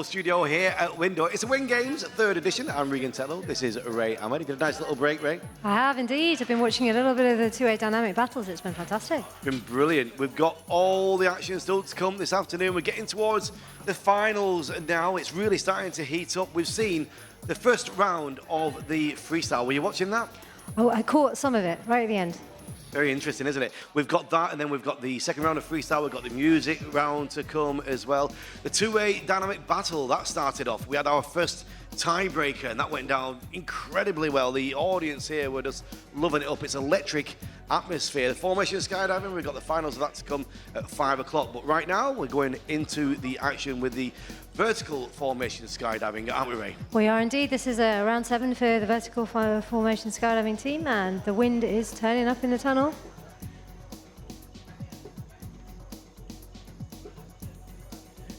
Studio here at Window. It's a Win Games, 3rd edition. I'm Regan Tello. This is Ray Ahmed. You got a nice little break, Ray? I have indeed. I've been watching a little bit of the two-way dynamic battles. It's been fantastic. Been brilliant. We've got all the action still to come this afternoon. We're getting towards the finals now. It's really starting to heat up. We've seen the first round of the freestyle. Were you watching that? Oh, I caught some of it right at the end. Very interesting, isn't it? We've got that, and then we've got the second round of freestyle. We've got the music round to come as well. The two-way dynamic battle, that started off. We had our first tiebreaker, and that went down incredibly well. The audience here were just loving it up. It's electric atmosphere. The formation skydiving, we've got the finals of that to come at 5 o'clock. But right now, we're going into the action with the vertical formation skydiving, aren't we, Ray? We are indeed. This is round 7 for the vertical formation skydiving team, and the wind is turning up in the tunnel.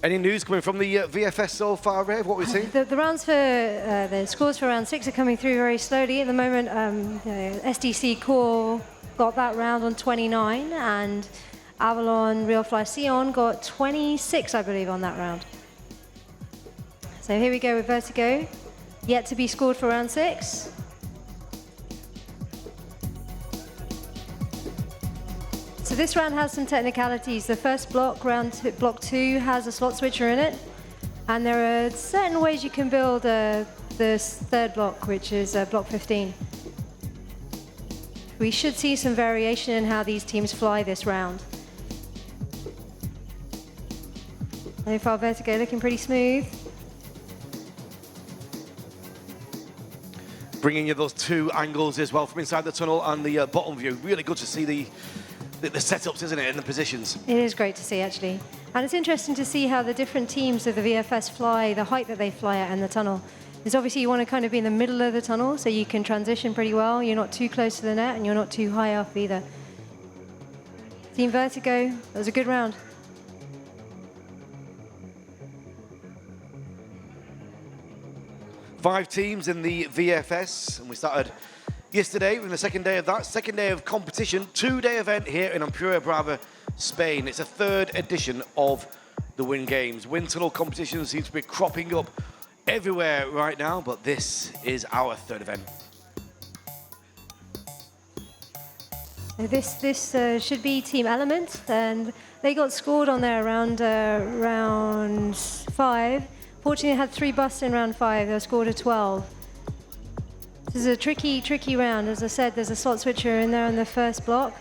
Any news coming from the VFS so far, Ray? What we've seen? The rounds for the scores for round 6 are coming through very slowly at the moment. SDC Core got that round on 29, and Avalon Real Fly Sion got 26, I believe, on that round. So here we go with Vertigo, yet to be scored for round 6. So this round has some technicalities. The first block, block 2, has a slot switcher in it, and there are certain ways you can build this third block, which is block 15. We should see some variation in how these teams fly this round. So far, Vertigo looking pretty smooth. Bringing you those two angles as well from inside the tunnel and the bottom view. Really good to see the setups, isn't it, and the positions. It is great to see, actually. And it's interesting to see how the different teams of the VFS fly, the height that they fly at in the tunnel. Because obviously you want to kind of be in the middle of the tunnel so you can transition pretty well. You're not too close to the net and you're not too high up either. Team Vertigo, that was a good round. Five teams in the VFS, and we started yesterday in the second day of that. Second day of competition, 2-day event here in Ampura Brava, Spain. It's a 3rd edition of the Win Games. Wind tunnel competition seems to be cropping up everywhere right now, but this is our 3rd event. This should be Team Element, and they got scored on there around round 5. Fortunately, had 3 busts in round 5. They were scored a 12. This is a tricky round. As I said, there's a slot switcher in there in the first block,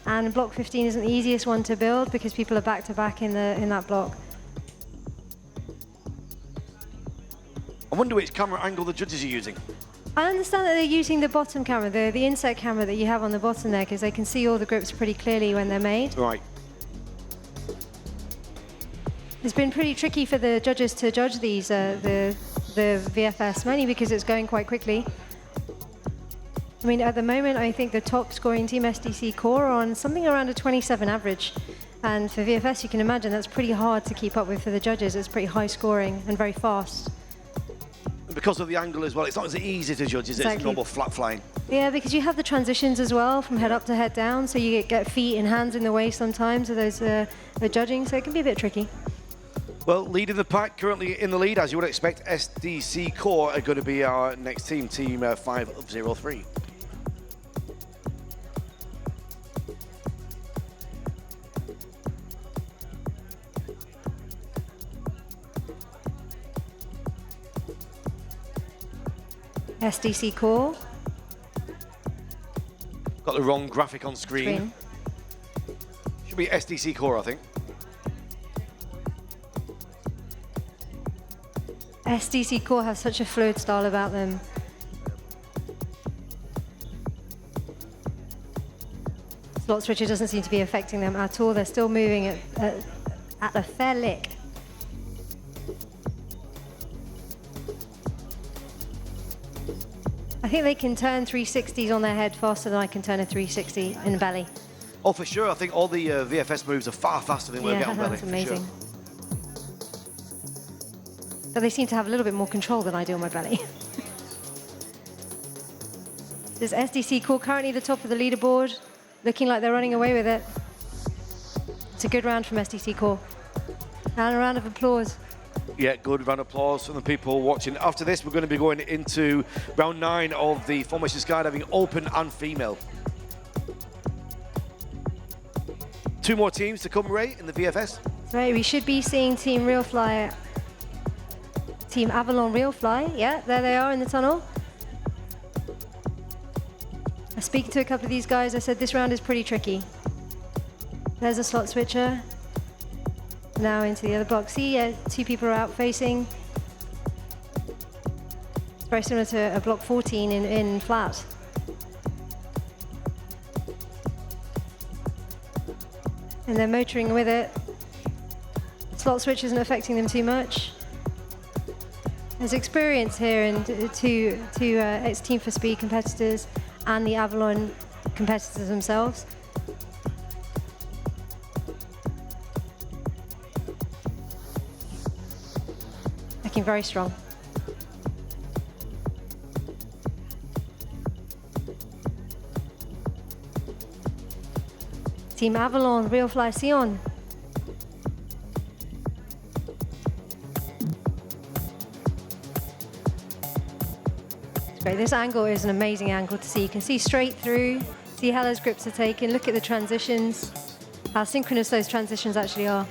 and block 15 isn't the easiest one to build because people are back-to-back in that block. I wonder which camera angle the judges are using. I understand that they're using the bottom camera, the inset camera that you have on the bottom there, because they can see all the grips pretty clearly when they're made. Right. It's been pretty tricky for the judges to judge these, the VFS, mainly because it's going quite quickly. I mean, at the moment, I think the top scoring team, SDC Core, are on something around a 27 average. And for VFS, you can imagine that's pretty hard to keep up with for the judges. It's pretty high scoring and very fast. Because of the angle as well, it's not as easy to judge as it's normal flat flying. Yeah, because you have the transitions as well from head up to head down, so you get feet and hands in the way sometimes of those the judging, so it can be a bit tricky. Well, leading the pack, currently in the lead, as you would expect, SDC Core are going to be our next team, Team 503. SDC Core. Got the wrong graphic on screen. Should be SDC Core, I think. SDC Core has such a fluid style about them. Slot switcher doesn't seem to be affecting them at all. They're still moving at a fair lick. I think they can turn 360s on their head faster than I can turn a 360 in belly. Oh, for sure. I think all the VFS moves are far faster than we get on belly. That's amazing. Sure. But they seem to have a little bit more control than I do on my belly. This SDC Core currently the top of the leaderboard, looking like they're running away with it. It's a good round from SDC Core. And a round of applause. Yeah, good round of applause from the people watching. After this, we're going to be going into round 9 of the formation skydiving open and female. 2 more teams to come, Ray, in the VFS. Right, we should be seeing Team Real Fly, Team Avalon Real Fly. Yeah, there they are in the tunnel. I speak to a couple of these guys. I said this round is pretty tricky. There's a slot switcher. Now into the other box. See, 2 people are out facing. It's very similar to a block 14 in flat. And they're motoring with it. Slot switch isn't affecting them too much. There's experience here in two ex-Team for Speed competitors and the Avalon competitors themselves. Looking very strong. Team Avalon, Real Fly Sion. Great. This angle is an amazing angle to see. You can see straight through, see how those grips are taken, look at the transitions, how synchronous those transitions actually are.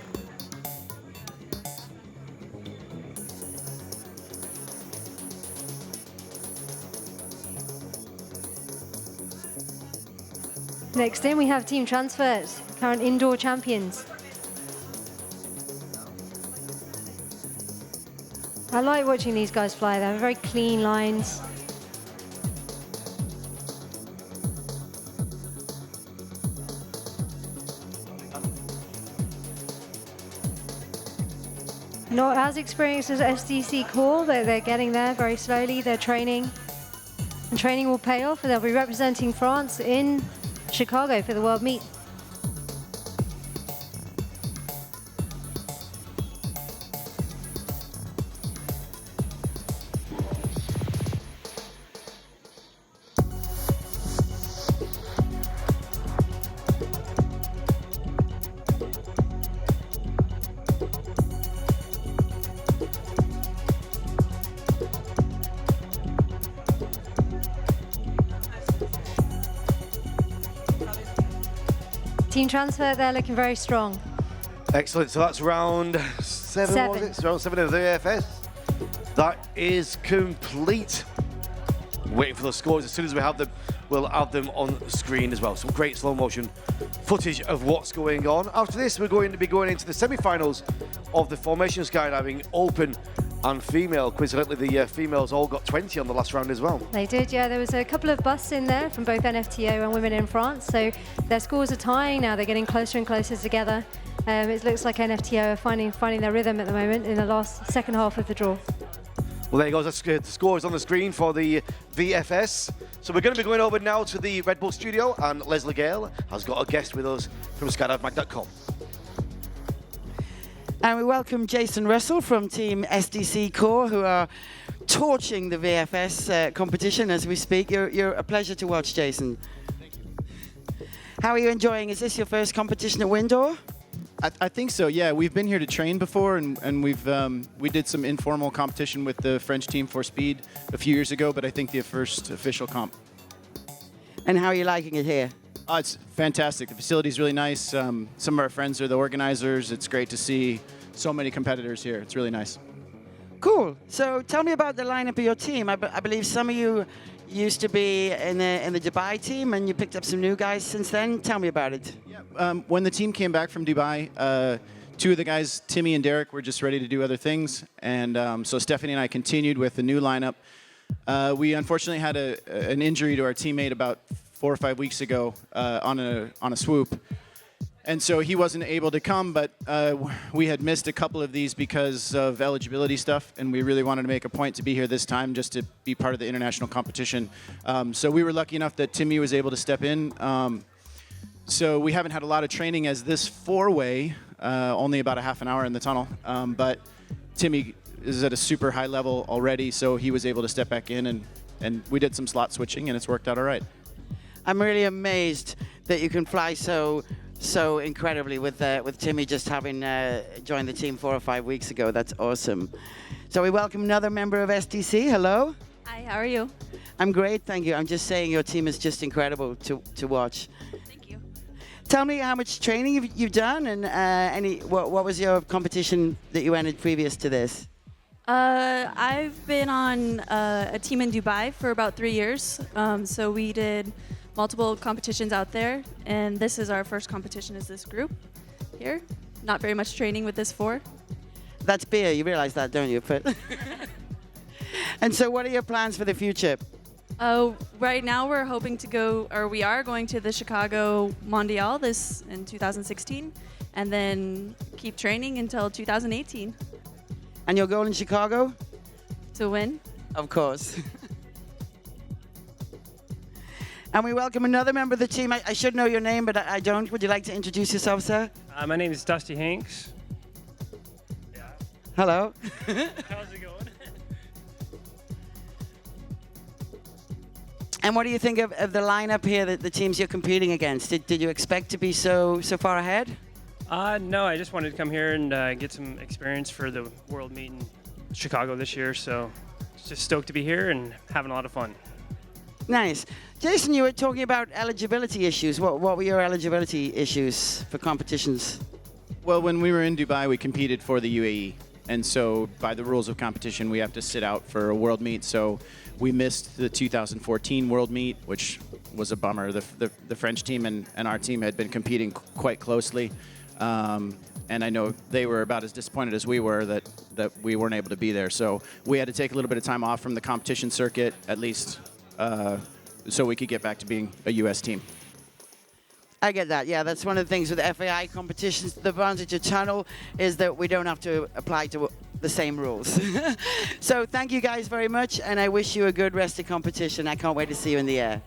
Next in, we have Team Transfert, current indoor champions. I like watching these guys fly. They have very clean lines. Not as experienced as SDC Core, they're getting there very slowly. They're training, and training will pay off, and they'll be representing France in Chicago for the World Meet. Team Transfer, they're looking very strong. Excellent. So that's round 7, was it? So round 7 of the VFS. That is complete. Waiting for the scores. As soon as we have them, we'll have them on screen as well. Some great slow motion footage of what's going on. After this, we're going to be going into the semi-finals of the formation skydiving open and female. Coincidentally, the females all got 20 on the last round as well. They did, yeah. There was a couple of busts in there from both NFTO and Women in France. So their scores are tying now. They're getting closer and closer together. It looks like NFTO are finding their rhythm at the moment in the second half of the draw. Well, there you go. The scores on the screen for the VFS. So we're going to be going over now to the Red Bull studio, and Leslie Gale has got a guest with us from skydivemag.com. And we welcome Jason Russell from Team SDC Core, who are torching the VFS competition as we speak. You're a pleasure to watch, Jason. Thank you. How are you enjoying? Is this your first competition at Windor? I think so, yeah. We've been here to train before, and we did some informal competition with the French Team for Speed a few years ago, but I think the first official comp. And how are you liking it here? It's fantastic. The facility's really nice. Some of our friends are the organizers. It's great to see so many competitors here. It's really nice. Cool. So tell me about the lineup of your team. I believe some of you used to be in the Dubai team, and you picked up some new guys since then. Tell me about it. Yeah. When the team came back from Dubai, 2 of the guys, Timmy and Derek, were just ready to do other things, and so Stephanie and I continued with the new lineup. We unfortunately had an injury to our teammate about 4 or 5 weeks ago on a swoop. And so he wasn't able to come, but we had missed a couple of these because of eligibility stuff, and we really wanted to make a point to be here this time just to be part of the international competition. So we were lucky enough that Timmy was able to step in. So we haven't had a lot of training as this 4-way, only about a half an hour in the tunnel. But Timmy is at a super high level already, so he was able to step back in, and we did some slot switching, and it's worked out all right. I'm really amazed that you can fly so so incredibly with Timmy just having joined the team 4 or 5 weeks ago. That's awesome. So we welcome another member of STC. Hello. Hi, how are you? I'm great, thank you. I'm just saying your team is just incredible to watch. Thank you. Tell me how much training you've done, and what was your competition that you entered previous to this? I've been on a team in Dubai for about 3 years. So we did multiple competitions out there, and this is our first competition as this group here. Not very much training with this 4. That's beer, you realize that, don't you? And so what are your plans for the future? Right now we're hoping to go, or we are going to the Chicago Mondial this in 2016, and then keep training until 2018 And your goal in Chicago? to win. Of course. And we welcome another member of the team. I should know your name, but I don't. Would you like to introduce yourself, sir? My name is Dusty Hanks. Hello. How's it going? And what do you think of the lineup here, the teams you're competing against? Did you expect to be so far ahead? No, I just wanted to come here and get some experience for the World Meet in Chicago this year. So just stoked to be here and having a lot of fun. Nice. Jason, you were talking about eligibility issues. What were your eligibility issues for competitions? Well, when we were in Dubai, we competed for the UAE. And so by the rules of competition, we have to sit out for a world meet. So we missed the 2014 world meet, which was a bummer. The French team and our team had been competing quite closely. And I know they were about as disappointed as we were that we weren't able to be there. So we had to take a little bit of time off from the competition circuit, at least so we could get back to being a U.S. team. I get that. Yeah, that's one of the things with FAI competitions. The advantage of Tunnel is that we don't have to apply to the same rules. So thank you guys very much, and I wish you a good rest of competition. I can't wait to see you in the air.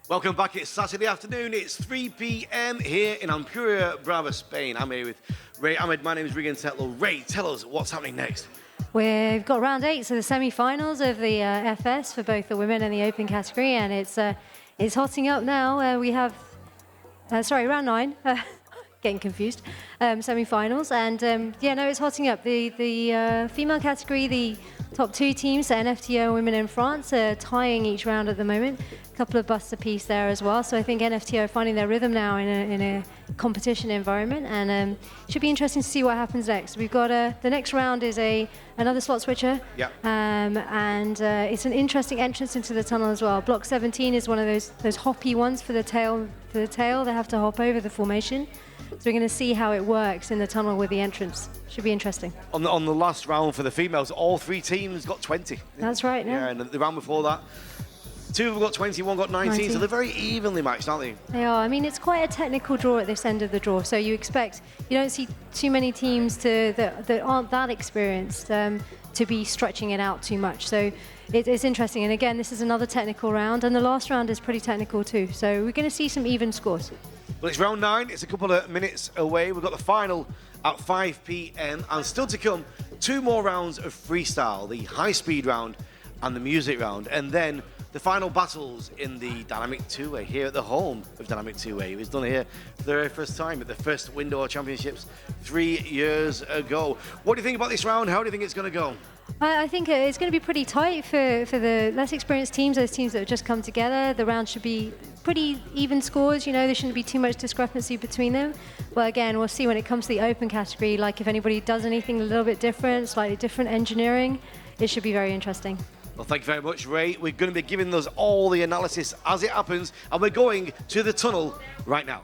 Welcome back. It's Saturday afternoon. It's 3 p.m. here in Ampurias, Brava, Spain. I'm here with Ray Ahmed. My name is Regan Tetlow. Ray, tell us what's happening next. We've got round 8, so the semi-finals of the FS for both the women and the open category, and it's hotting up now. We have, round 9. Getting confused. Semi-finals, and it's hotting up. The female category, the top 2 teams, the NFTO women in France, are tying each round at the moment. A couple of busts apiece there as well. So I think NFTO are finding their rhythm now in a competition environment, and should be interesting to see what happens next. We've got the next round is another slot switcher. Yeah. And it's an interesting entrance into the tunnel as well. Block 17 is one of those hoppy ones for the tail. They have to hop over the formation. So we're going to see how it works in the tunnel with the entrance. Should be interesting. On the last round for the females, all 3 teams got 20. That's right. Yeah, and the round before that, 2 of them got 20, 1 got 19. So they're very evenly matched, aren't they? They are. I mean, it's quite a technical draw at this end of the draw. So you don't see too many teams that aren't that experienced to be stretching it out too much. So it's interesting. And again, this is another technical round, and the last round is pretty technical too. So we're going to see some even scores. Well, it's round 9. It's a couple of minutes away. We've got the final at 5 p.m. and still to come 2 more rounds of freestyle, the high-speed round and the music round, and then the final battles in the Dynamic 2-Way here at the home of Dynamic 2-Way. It was done here for the very first time at the first Window Championships 3 years ago. What do you think about this round? How do you think it's going to go? I think it's going to be pretty tight for the less experienced teams, those teams that have just come together. The round should be pretty even scores, there shouldn't be too much discrepancy between them. But again, we'll see when it comes to the open category, like if anybody does anything a little bit different, slightly different engineering, it should be very interesting. Well, thank you very much, Ray. We're going to be giving us all the analysis as it happens, and we're going to the tunnel right now.